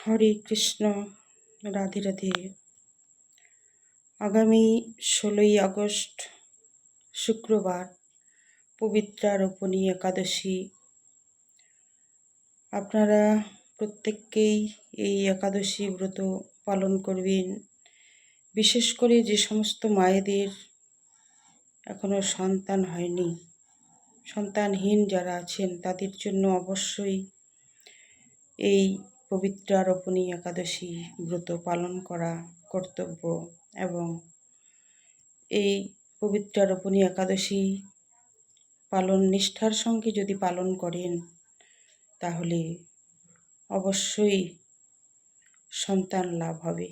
হরে কৃষ্ণ, রাধে রাধে। আগামী 16ই আগস্ট শুক্রবার পবিত্রা রোপণী একাদশী। আপনারা প্রত্যেককেই এই একাদশী ব্রত পালন করবেন। বিশেষ করে যে সমস্ত মায়েদের এখনো সন্তান হয়নি, সন্তানহীন যারা আছেন, তাদের জন্য অবশ্যই এই পবিত্রা রোপণী একাদশী ব্রত পালন করা কর্তব্য। এবং এই পবিত্রা রোপণী একাদশী পালন নিষ্ঠার সঙ্গে যদি পালন করেন, তাহলে অবশ্যই সন্তান লাভ হবে।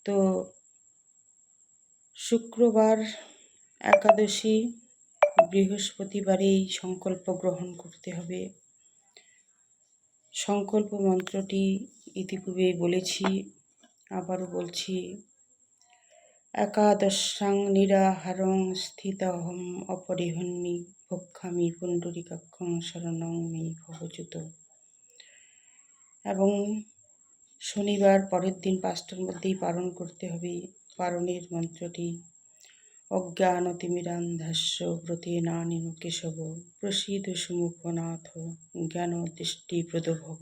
তো শুক্রবার একাদশী, বৃহস্পতিবারেই সংকল্প গ্রহণ করতে হবে। সংকল্প মন্ত্রটি ইতিপূর্বেই বলেছি, আবারও বলছি। একাদশাং নিরাহারং স্থিতহম অপরিহন্যি ভক্ষামি পুণ্ডরীকাক্ষং শরণং মে ভবচ্যুত। এবং শনিবার পরের দিন 5টার মধ্যেই পালন করতে হবে। পালনের মন্ত্রটি অজ্ঞানতিমিরান্ধস্য ব্রতেনানিম কেশব প্রসীদ সুমুখনাথ জ্ঞান দৃষ্টি প্রদভব।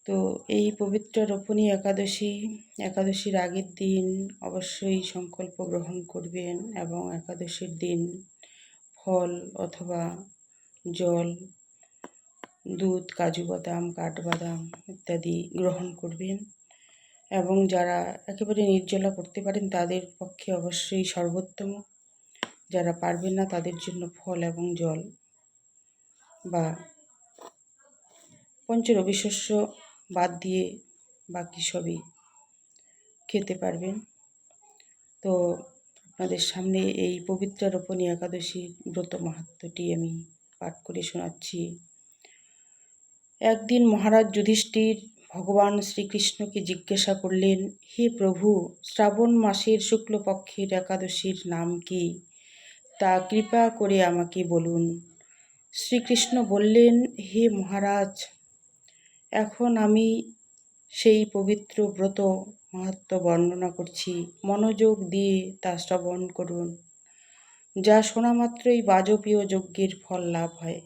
তো এই পবিত্র রোপণী একাদশীর আগের দিন অবশ্যই সংকল্প গ্রহণ করবেন এবং একাদশীর দিন ফল অথবা জল, দুধ, কাজু বাদাম, কাঠবাদাম ইত্যাদি গ্রহণ করবেন। এবং যারা একেবারে নির্জলা করতে পারেন তাদের পক্ষে অবশ্যই সর্বোত্তম। যারা পারবেন না তাদের জন্য ফল এবং জল বা পঞ্চরবি শস্য বাদ দিয়ে বাকি সবই খেতে পারবেন। তো আপনাদের সামনে এই পবিত্র রোপণী একাদশীর ব্রত মাহাত্ম্যটি আমি পাঠ করে শোনাচ্ছি। একদিন মহারাজ যুধিষ্ঠির ভগবান শ্রীকৃষ্ণকে জিজ্ঞাসা করলেন, হে প্রভু, শ্রাবণ মাসের শুক্লপক্ষের একাদশীর নাম কি? তা কৃপা করে আমাকে বলুন। শ্রীকৃষ্ণ বললেন, হে মহারাজ, এখন আমি সেই পবিত্র ব্রত মাহাত্ম্য বর্ণনা করছি। মনোযোগ দিয়ে তা শ্রবণ করুন। যা শোনা মাত্রই বাজপেয় যজ্ঞের ফল লাভ হয়।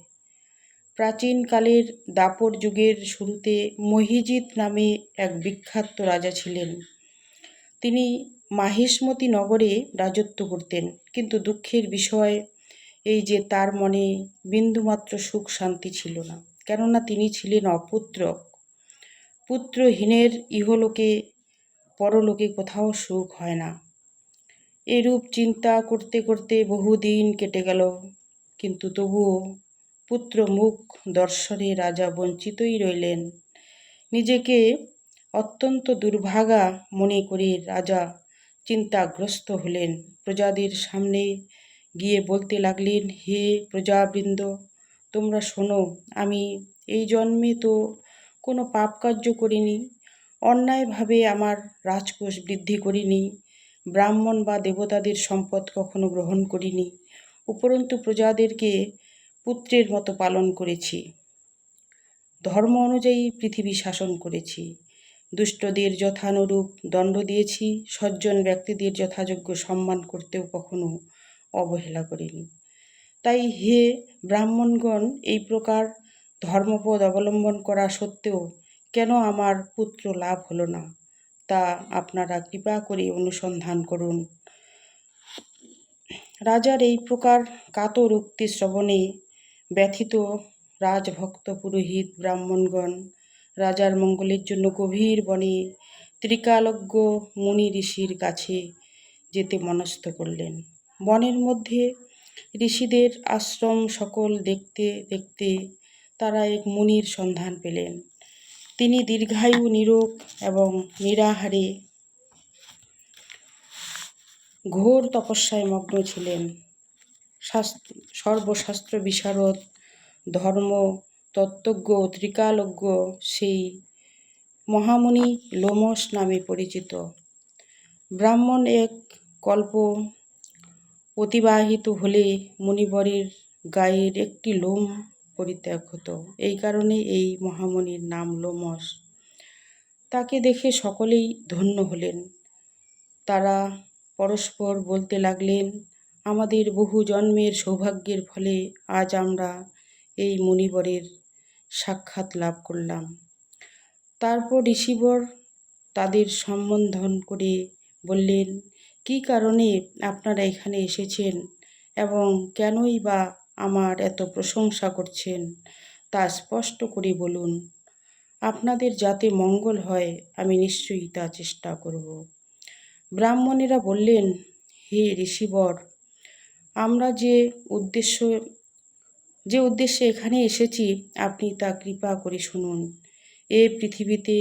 প্রাচীনকালের দাপর যুগের শুরুতে মহিজিৎ নামে এক বিখ্যাত রাজা ছিলেন। তিনি মাহিষ্মতি নগরে রাজত্ব করতেন। কিন্তু দুঃখের বিষয় এই যে তার মনে বিন্দুমাত্র সুখ শান্তি ছিল না, কেননা তিনি ছিলেন অপুত্রক। পুত্রহীনের ইহলোকে পরলোকে কোথাও সুখ হয় না। এরূপ চিন্তা করতে করতে বহুদিন কেটে গেল, কিন্তু তবুও পুত্র মুখ দর্শনে রাজা বঞ্চিতই রইলেন। নিজেকে অত্যন্ত দুর্ভাগা মনে করে রাজা চিন্তাগ্রস্ত হলেন। প্রজাদের সামনে গিয়ে বলতে লাগলেন, হে প্রজাবৃন্দ, তোমরা শোনো, আমি এই জন্মে তো কোনো পাপ কার্য করিনি, অন্যায়ভাবে আমার রাজকোষ বৃদ্ধি করিনি, ব্রাহ্মণ বা দেবতাদের সম্পদ কখনো গ্রহণ করিনি, উপরন্তু প্রজাদেরকে পুত্রের মতো পালন করেছি, ধর্ম অনুযায়ী পৃথিবী শাসন করেছি, দুষ্টদের যথানুরূপ দণ্ড দিয়েছি, সজ্জন ব্যক্তিদের যথাযোগ্য সম্মান করতেও কখনো অবহেলা করিনি। তাই হে ব্রাহ্মণগণ, এই প্রকার ধর্মপদ অবলম্বন করা সত্ত্বেও কেন আমার পুত্র লাভ হলো না, তা আপনারা কৃপা করে অনুসন্ধান করুন। রাজার এই প্রকার কাতর উক্তি শ্রবণে ব্যথিত রাজভক্ত পুরোহিত ব্রাহ্মণগণ রাজার মঙ্গলের জন্য গভীর বনে ত্রিকালজ্ঞ মুনি ঋষির কাছে যেতে মনস্থ করলেন। বনের মধ্যে ঋষিদের আশ্রম সকল দেখতে দেখতে তারা এক মুনির সন্ধান পেলেন। তিনি দীর্ঘায়ু, নীরোগ এবং নিরাহারে ঘোর তপস্যায় মগ্ন ছিলেন। সর্বশাস্ত্র বিশারদ, ধর্ম তত্ত্বজ্ঞ, ত্রিকালজ্ঞ সেই মহামুনি লোমশ নামে পরিচিত। ব্রাহ্মণ এক কল্প অতিবাহিত হলে মুনিবরের গায়ের একটি লোম পরিত্যাগ হতো। এই কারণে এই মহামুনির নাম লোমশ। তাকে দেখে সকলেই ধন্য হলেন। তারা পরস্পর বলতে লাগলেন, আমাদের বহু জন্মের সৌভাগ্যের ফলে আজ আমরা এই মুনিবরের সাক্ষাৎ লাভ করলাম। তারপর ঋষিবর তাদের সম্বোধন করে বললেন, কী কারণে আপনারা এখানে এসেছেন এবং কেনই বা আমার এত প্রশংসা করছেন তা স্পষ্ট করে বলুন। আপনাদের যাতে মঙ্গল হয় আমি নিশ্চয়ই তা চেষ্টা করব। ব্রাহ্মণেরা বললেন, হে ঋষিবর, আমরা যে উদ্দেশ্যে এখানে এসেছি আপনি তা কৃপা করে শুনুন। এ পৃথিবীতে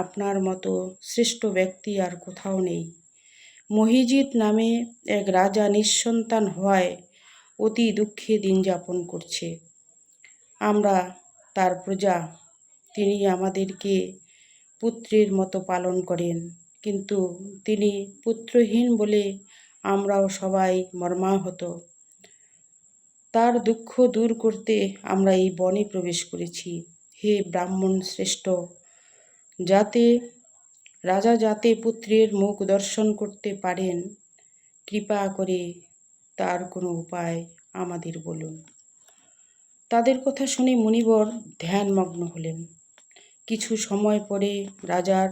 আপনার মতো শ্রেষ্ঠ ব্যক্তি আর কোথাও নেই। মহিজিৎ নামে এক রাজা নিঃসন্তান হওয়ায় অতি দুঃখে দিন যাপন করছে। আমরা তার প্রজা। তিনি আমাদেরকে পুত্রের মতো পালন করেন, কিন্তু তিনি পুত্রহীন বলে আমরাও সবাই মর্মাহত। তার দুঃখ দূর করতে আমরা এই বনে প্রবেশ করেছি। হে ব্রাহ্মণ শ্রেষ্ঠ, রাজা যাতে পুত্রের মুখ দর্শন করতে পারেন, কৃপা করে তার কোনো উপায় আমাদের বলুন। তাদের কথা শুনে মুনিবর ধ্যানমগ্ন হলেন। কিছু সময় পরে রাজার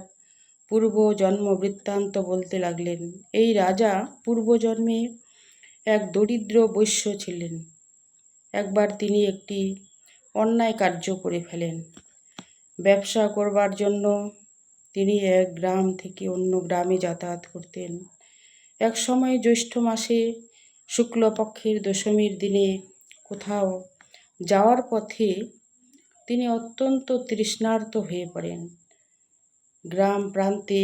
পূর্বজন্ম বৃত্তান্ত বলতে লাগলেন। এই রাজা পূর্বজন্মে এক দরিদ্র বৈশ্য ছিলেন। একবার তিনি একটি অন্যায় কার্য করে ফেলেন। ব্যবসা করবার জন্য তিনি এক গ্রাম থেকে অন্য গ্রামে যাতায়াত করতেন। এক সময় জ্যৈষ্ঠ মাসে শুক্লপক্ষের দশমীর দিনে কোথাও যাওয়ার পথে তিনি অত্যন্ত তৃষ্ণার্ত হয়ে পড়েন। গ্রাম প্রান্তে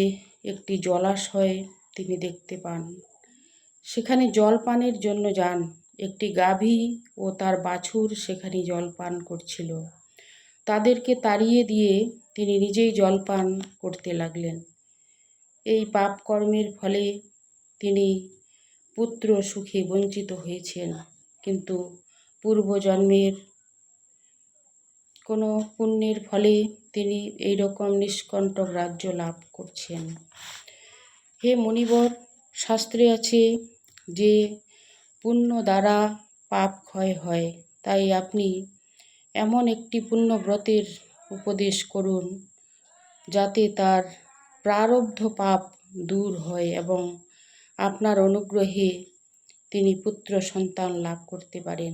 একটি জলাশয় তিনি দেখতে পান। সেখানে জল পানের জন্য যান। একটি গাভী ও তার বাছুর সেখানে জল পান করছিল। তাদেরকে তাড়িয়ে দিয়ে তিনি নিজেই জল পান করতে লাগলেন। এই পাপ কর্মের ফলে তিনি পুত্র সুখে বঞ্চিত হয়েছেন, কিন্তু পূর্বজন্মের কোনো পুণ্যের ফলে তিনি এইরকম নিষ্কণ্টক রাজ্য লাভ করছেন। হে মুনিবর, শাস্ত্রে আছে যে পুণ্য দ্বারা পাপ ক্ষয় হয়। তাই আপনি এমন একটি পুণ্যব্রতের উপদেশ করুন যাতে তার প্রারব্ধ পাপ দূর হয় এবং আপনার অনুগ্রহে তিনি পুত্র সন্তান লাভ করতে পারেন।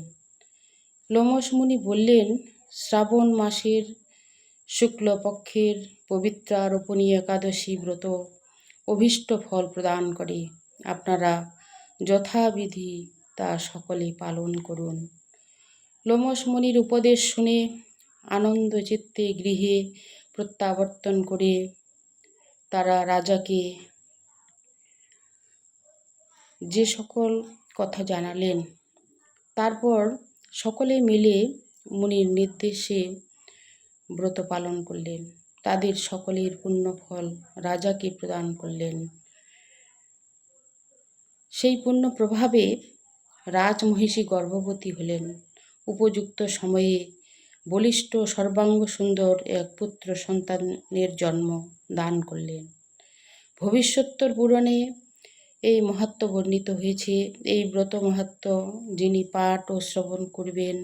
লোমশ মুনি বললেন, শ্রাবণ মাসের শুক্লপক্ষের পবিত্রারোপণী একাদশী ব্রত অভীষ্ট ফল প্রদান করে। আপনারা যথাবিধি তা সকলে পালন করুন। লোমশ মুনির উপদেশ শুনে আনন্দ চিত্তে গৃহে প্রত্যাবর্তন করে তারা রাজাকে যে সকল কথা জানালেন, তারপর সকলে মিলে মুনির নির্দেশে ব্রত পালন করলেন। তাদের সকলের পুণ্যফল রাজাকে প্রদান করলেন। সেই পুণ্য প্রভাবে রাজমহিষী গর্ভবতী হলেন। উপযুক্ত সময়ে বলিষ্ঠ সর্বাঙ্গ সুন্দর এক পুত্র সন্তানের জন্ম দান করলেন। ভবিষ্যত্তর পুরাণে এই মাহাত্ম্য বর্ণিত হয়েছে। এই ব্রত মাহাত্ম্য যিনি পাঠ ও শ্রবণ করবেন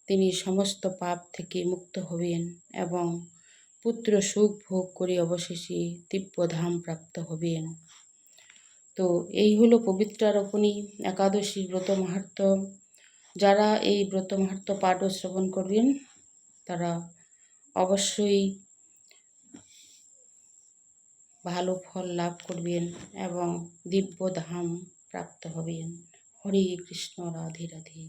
তিনি সমস্ত পাপ থেকে মুক্ত হবেন এবং পুত্র সুখ ভোগ করে অবশেষে দিব্যধাম প্রাপ্ত হবেন। তো এই হলো পবিত্রারোপণী একাদশীর ব্রত মাহাত্ম্য। যারা এই ব্রত মাহাত্ম্য পাঠ ও শ্রবণ করবেন তারা অবশ্যই ভালো ফল লাভ করবেন এবং দিব্যধাম প্রাপ্ত হবেন। হরে কৃষ্ণ, রাধে রাধে।